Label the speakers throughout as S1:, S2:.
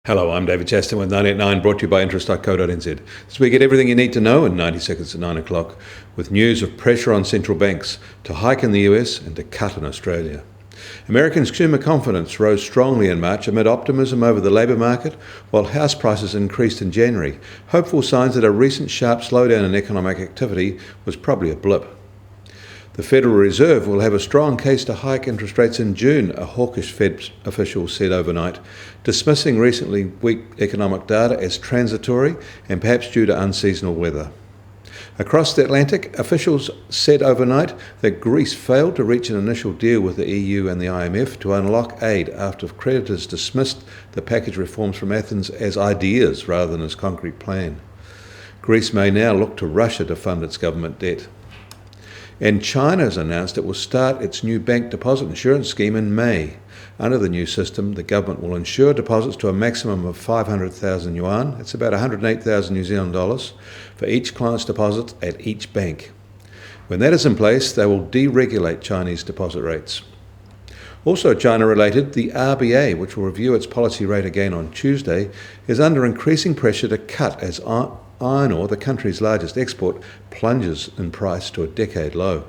S1: Hello, I'm David Chaston with 989, brought to you by interest.co.nz. This week, get everything you need to know in 90 seconds at 9 o'clock, with news of pressure on central banks to hike in the US and to cut in Australia. American consumer confidence rose strongly in March amid optimism over the labour market, while house prices increased in January, hopeful signs that a recent sharp slowdown in economic activity was probably a blip. The Federal Reserve will have a strong case to hike interest rates in June, a hawkish Fed official said overnight, dismissing recently weak economic data as transitory and perhaps due to unseasonable weather. Across the Atlantic, officials said overnight that Greece failed to reach an initial deal with the EU and the IMF to unlock aid after creditors dismissed the package reforms from Athens as ideas rather than as concrete plan. Greece may now look to Russia to fund its government debt. And China has announced it will start its new bank deposit insurance scheme in May. Under the new system, the government will insure deposits to a maximum of 500,000 yuan, that's about 108,000 New Zealand dollars, for each client's deposit at each bank. When that is in place, they will deregulate Chinese deposit rates. Also China-related, the RBA, which will review its policy rate again on Tuesday, is under increasing pressure to cut as iron ore, the country's largest export, plunges in price to a decade low.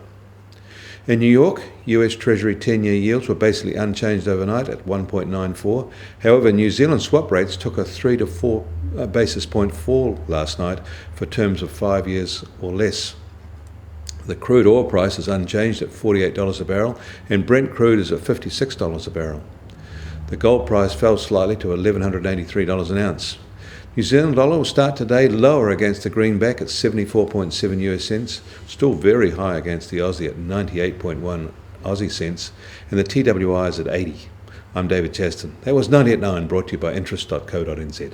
S1: In New York, US Treasury 10-year yields were basically unchanged overnight at 1.94. However, New Zealand swap rates took a 3 to 4 basis point fall last night for terms of 5 years or less. The crude oil price is unchanged at $48 a barrel, and Brent crude is at $56 a barrel. The gold price fell slightly to $1,183 an ounce. New Zealand dollar will start today lower against the greenback at 74.7 US cents, still very high against the Aussie at 98.1 Aussie cents, and the TWI is at 80. I'm David Chaston. That was 90 at 9, brought to you by interest.co.nz.